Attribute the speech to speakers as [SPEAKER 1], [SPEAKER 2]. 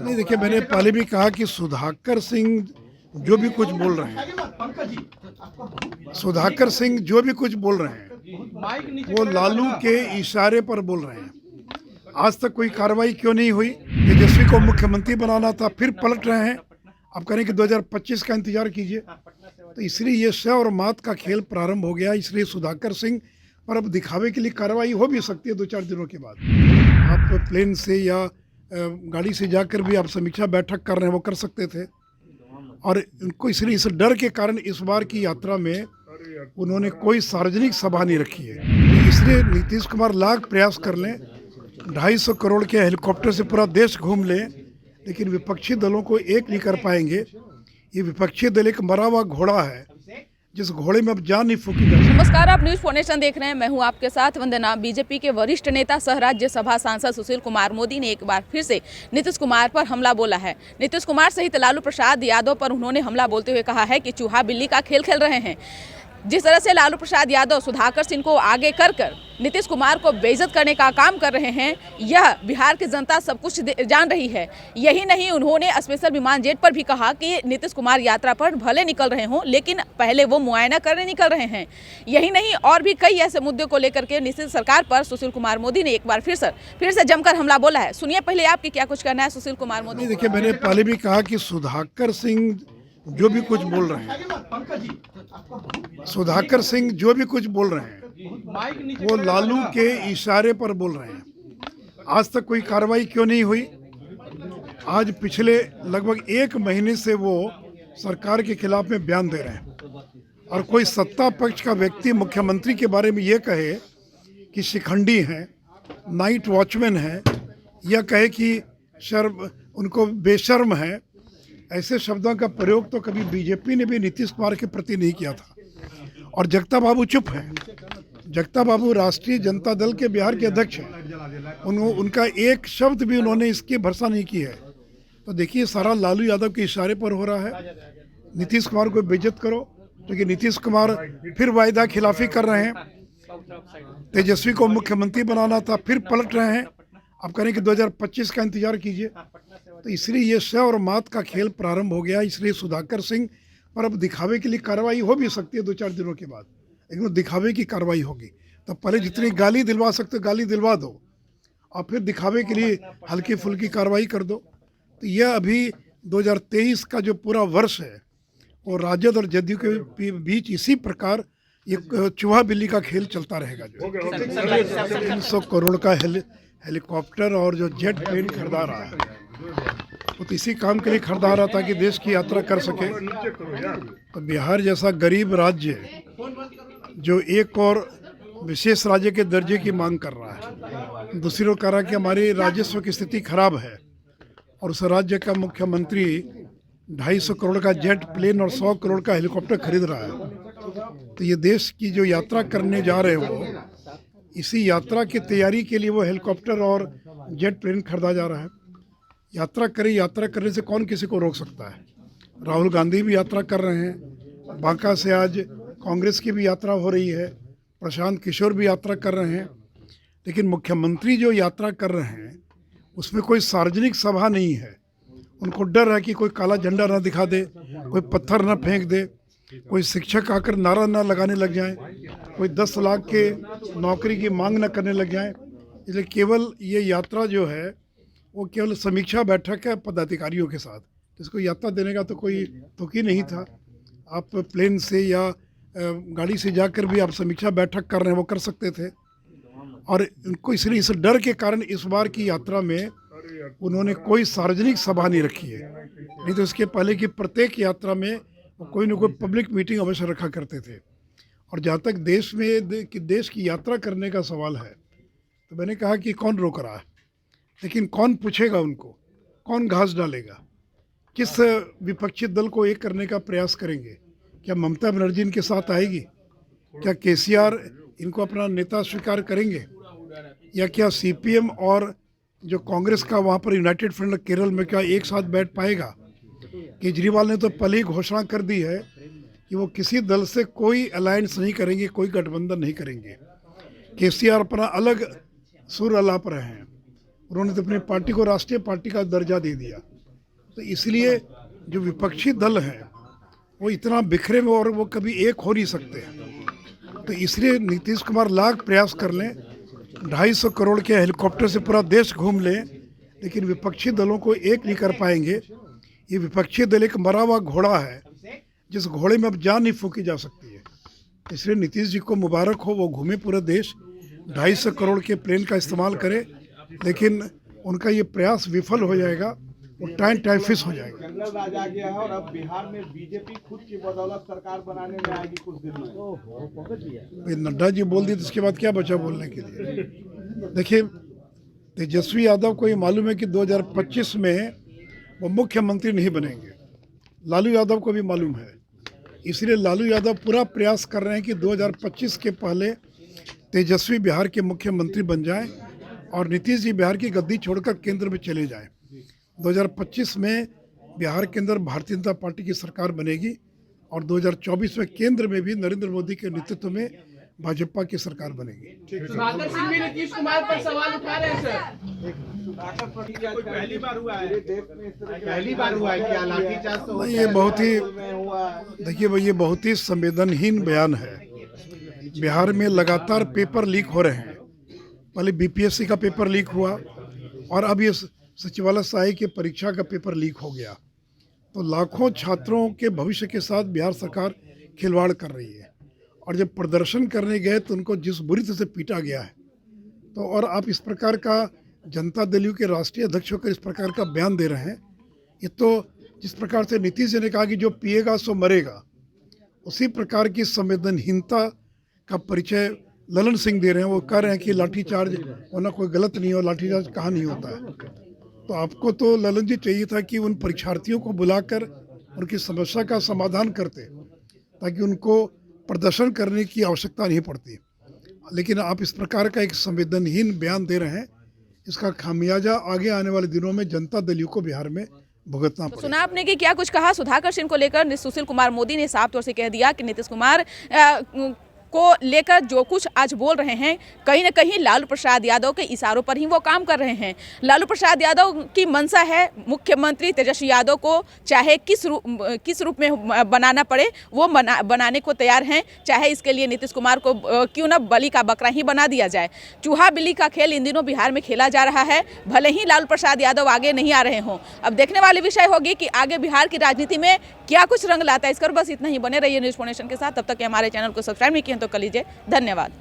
[SPEAKER 1] नहीं, देखिए, मैंने पहले भी कहा कि सुधाकर सिंह जो भी कुछ बोल रहे हैं, सुधाकर सिंह जो भी कुछ बोल रहे हैं वो लालू के इशारे पर बोल रहे हैं। आज तक कोई कार्रवाई क्यों नहीं हुई? तेजस्वी को मुख्यमंत्री बनाना था, फिर पलट रहे हैं। अब करें कि 2025 का इंतजार कीजिए। तो इसलिए ये शव और मात का खेल प्रारंभ हो गया। इसलिए सुधाकर सिंह पर अब दिखावे के लिए कार्रवाई हो भी सकती है 2-4 दिनों के बाद। आप प्लेन से या गाड़ी से जाकर भी आप समीक्षा बैठक कर रहे हैं, वो कर सकते थे। और इनको इसलिए इस डर के कारण इस बार की यात्रा में उन्होंने कोई सार्वजनिक सभा नहीं रखी है। इसलिए नीतीश कुमार लाख प्रयास कर लें, 250 करोड़ के हेलीकॉप्टर से पूरा देश घूम लें, लेकिन विपक्षी दलों को एक नहीं कर पाएंगे। ये विपक्षी दल एक मरा हुआ घोड़ा है, जिस घोड़े में अब जान नहीं फूकी जा सकती।
[SPEAKER 2] नमस्कार, आप न्यूज फाउंडेशन देख रहे हैं। मैं हूं आपके साथ वंदना। बीजेपी के वरिष्ठ नेता सह राज्यसभा सांसद सुशील कुमार मोदी ने एक बार फिर से नीतीश कुमार पर हमला बोला है। नीतीश कुमार सहित लालू प्रसाद यादव पर उन्होंने हमला बोलते हुए कहा है कि चूहा बिल्ली का खेल खेल रहे हैं। जिस तरह से लालू प्रसाद यादव सुधाकर सिंह को आगे कर नीतीश कुमार को बेइज्जत करने का काम कर रहे हैं, यह बिहार की जनता सब कुछ जान रही है। यही नहीं, उन्होंने स्पेशल विमान जेट पर भी कहा कि नीतीश कुमार यात्रा पर भले निकल रहे हों, लेकिन पहले वो मुआयना करने निकल रहे हैं। यही नहीं, और भी कई ऐसे मुद्दे को लेकर के नीतीश सरकार पर सुशील कुमार मोदी ने एक बार फिर से जमकर हमला बोला है। सुनिए पहले आपकी क्या कुछ कहना है सुशील कुमार मोदी।
[SPEAKER 1] देखिए, मैंने पहले भी कहा कि सुधाकर सिंह जो भी कुछ बोल रहे हैं, सुधाकर सिंह जो भी कुछ बोल रहे हैं वो लालू के इशारे पर बोल रहे हैं। आज तक कोई कार्रवाई क्यों नहीं हुई? आज पिछले लगभग 1 महीने से वो सरकार के खिलाफ में बयान दे रहे हैं। और कोई सत्ता पक्ष का व्यक्ति मुख्यमंत्री के बारे में ये कहे कि शिखंडी हैं, नाइट वॉचमैन हैं, या कहे कि शर्म उनको बेशर्म है, ऐसे शब्दों का प्रयोग तो कभी बीजेपी ने भी नीतीश कुमार के प्रति नहीं किया था। और जगता बाबू चुप है। जगता बाबू राष्ट्रीय जनता दल के बिहार के अध्यक्ष हैं। उनका एक शब्द भी उन्होंने इसकी भर्त्सना नहीं की है। तो देखिए, सारा लालू यादव के इशारे पर हो रहा है। नीतीश कुमार को बेइज्जत करो, क्योंकि नीतीश कुमार फिर वायदा खिलाफी कर रहे हैं। तेजस्वी को मुख्यमंत्री बनाना था, फिर पलट रहे हैं। अब करें कि 2025 का इंतजार कीजिए। तो इसलिए ये शव और मात का खेल प्रारंभ हो गया। इसलिए सुधाकर सिंह पर अब दिखावे के लिए कार्रवाई हो भी सकती है 2-4 दिनों के बाद, लेकिन दिखावे की कार्रवाई होगी। तो पहले जितनी गाली दिलवा सकते हो गाली दिलवा दो, और फिर दिखावे के लिए हल्की फुल्की कार्रवाई कर दो। तो यह अभी 2023 का जो पूरा वर्ष है वो राजद और जदयू के बीच इसी प्रकार ये चूहा बिल्ली का खेल चलता रहेगा। जो 300 करोड़ का हेलीकॉप्टर और जो जेट प्लेन खरीदा रहा है, वो तो इसी काम के लिए खरीदा रहा था कि देश की यात्रा कर सके। तो बिहार जैसा गरीब राज्य जो एक और विशेष राज्य के दर्जे की मांग कर रहा है, दूसरी ओर कह रहा है कि हमारी राजस्व की स्थिति खराब है, और उस राज्य का मुख्यमंत्री 250 करोड़ का जेट प्लेन और 100 करोड़ का हेलीकॉप्टर खरीद रहा है। तो ये देश की जो यात्रा करने जा रहे हो, इसी यात्रा की तैयारी के लिए वो हेलीकॉप्टर और जेट प्लेन खरीदा जा रहा है। यात्रा करने से कौन किसी को रोक सकता है? राहुल गांधी भी यात्रा कर रहे हैं, बांका से आज कांग्रेस की भी यात्रा हो रही है, प्रशांत किशोर भी यात्रा कर रहे हैं। लेकिन मुख्यमंत्री जो यात्रा कर रहे हैं उसमें कोई सार्वजनिक सभा नहीं है। उनको डर है कि कोई काला झंडा ना दिखा दे, कोई पत्थर ना फेंक दे, कोई शिक्षक आकर नारा ना लगाने लग जाए, कोई 10 लाख के नौकरी की मांग ना करने लग जाए। इसलिए केवल ये यात्रा जो है वो केवल समीक्षा बैठक है पदाधिकारियों के साथ। इसको यात्रा देने का तो कोई तुक ही नहीं था। आप प्लेन से या गाड़ी से जाकर भी आप समीक्षा बैठक कर रहे हैं, वो कर सकते थे। और इनको इसलिए इस डर के कारण इस बार की यात्रा में उन्होंने कोई सार्वजनिक सभा नहीं रखी है। नहीं तो इसके पहले की प्रत्येक यात्रा में वो कोई न कोई पब्लिक मीटिंग अवश्य रखा करते थे। और जहाँ तक देश की यात्रा करने का सवाल है, तो मैंने कहा कि कौन रोक रहा है, लेकिन कौन पूछेगा उनको, कौन घास डालेगा, किस विपक्षी दल को एक करने का प्रयास करेंगे? क्या ममता बनर्जी इनके साथ आएगी? क्या केसीआर इनको अपना नेता स्वीकार करेंगे? या क्या सीपीएम और जो कांग्रेस का वहाँ पर यूनाइटेड फ्रंट केरल में क्या एक साथ बैठ पाएगा? केजरीवाल ने तो पहले ही घोषणा कर दी है कि वो किसी दल से कोई अलायंस नहीं करेंगे, कोई गठबंधन नहीं करेंगे। केसीआर अपना अलग सुर अलाप रहे हैं। उन्होंने तो अपनी पार्टी को राष्ट्रीय पार्टी का दर्जा दे दिया। तो इसलिए जो विपक्षी दल हैं वो इतना बिखरे में और वो कभी एक हो नहीं सकते। तो इसलिए नीतीश कुमार लाख प्रयास कर लें, 250 करोड़ के हेलीकॉप्टर से पूरा देश घूम लें, लेकिन विपक्षी दलों को एक नहीं कर पाएंगे। ये विपक्षी दल एक मरा हुआ घोड़ा है जिस घोड़े में अब जान नहीं फूंकी जा सकती है। इसलिए नीतीश जी को मुबारक हो, वो घूमे पूरा देश, 250 करोड़ के प्लेन का इस्तेमाल करे, लेकिन उनका ये प्रयास विफल हो जाएगा, वो टाइफिस हो जाएगा।
[SPEAKER 3] जंगल राज आ गया है और अब बिहार में बीजेपी खुद की बदौलत सरकार बनाने में आएगी कुछ दिन में।
[SPEAKER 1] नड्डा जी बोल दिए तो इसके बाद क्या बचा बोलने के लिए। देखिए, तेजस्वी यादव को ये मालूम है कि 2025 में वो मुख्यमंत्री नहीं बनेंगे, लालू यादव को भी मालूम है। इसलिए लालू यादव पूरा प्रयास कर रहे हैं कि 2025 के पहले तेजस्वी बिहार के मुख्यमंत्री बन जाएं और नीतीश जी बिहार की गद्दी छोड़कर केंद्र में चले जाएं। 2025 में बिहार के अंदर भारतीय जनता पार्टी की सरकार बनेगी और 2024 में केंद्र में भी नरेंद्र मोदी के नेतृत्व में भाजपा की सरकार बनेगी।
[SPEAKER 4] सुधाकर सिंह भी नीतीश कुमार पर सवाल उठा रहे हैं सर।
[SPEAKER 3] पहली बार हुआ है देश में, इस तरह
[SPEAKER 4] पहली बार हुआ है क्या लाठीचार्ज? तो
[SPEAKER 1] ये बहुत ही,
[SPEAKER 3] हुआ।
[SPEAKER 1] देखिए भाई, ये बहुत ही संवेदनहीन बयान है। बिहार में लगातार पेपर लीक हो रहे हैं। पहले बीपीएससी का पेपर लीक हुआ और अब ये सचिवालय सहायक की परीक्षा का पेपर लीक हो गया। तो लाखों छात्रों के भविष्य के साथ बिहार सरकार खिलवाड़ कर रही है। और जब प्रदर्शन करने गए तो उनको जिस बुरी तरह से पीटा गया है, तो और आप इस प्रकार का जनता दल यू के राष्ट्रीय अध्यक्ष होकर इस प्रकार का बयान दे रहे हैं, ये तो जिस प्रकार से नीतीश जी ने कहा कि जो पिएगा सो मरेगा, उसी प्रकार की संवेदनहीनता का परिचय ललन सिंह दे रहे हैं। वो कह रहे हैं कि लाठीचार्ज होना कोई गलत नहीं हो, लाठीचार्ज कहाँ नहीं होता है। तो आपको तो ललन जी चाहिए था कि उन परीक्षार्थियों को बुलाकर उनकी समस्या का समाधान करते, ताकि उनको प्रदर्शन करने की आवश्यकता नहीं पड़ती। लेकिन आप इस प्रकार का एक संवेदनहीन बयान दे रहे हैं, इसका खामियाजा आगे आने वाले दिनों में जनता दल यू को बिहार में भुगतना पड़ेगा।
[SPEAKER 2] सुना आपने कि क्या कुछ कहा सुधाकर सिंह को लेकर। सुशील कुमार मोदी ने साफ तौर से कह दिया कि नीतीश कुमार को लेकर जो कुछ आज बोल रहे हैं, कहीं ना कहीं लालू प्रसाद यादव के इशारों पर ही वो काम कर रहे हैं। लालू प्रसाद यादव की मंशा है मुख्यमंत्री तेजस्वी यादव को चाहे किस रूप में बनाना पड़े वो बनाने को तैयार हैं, चाहे इसके लिए नीतीश कुमार को क्यों न बलि का बकरा ही बना दिया जाए। चूहा बिल्ली का खेल इन दिनों बिहार में खेला जा रहा है, भले ही लालू प्रसाद यादव आगे नहीं आ रहे हों। अब देखने वाली विषय होगी कि आगे बिहार की राजनीति में क्या कुछ रंग लाता है। इस कर बस इतना ही, बने रहिए न्यूज़ फाउंडेशन के साथ। तब तक हमारे चैनल को सब्सक्राइब नहीं किए तो कर लीजिए। धन्यवाद।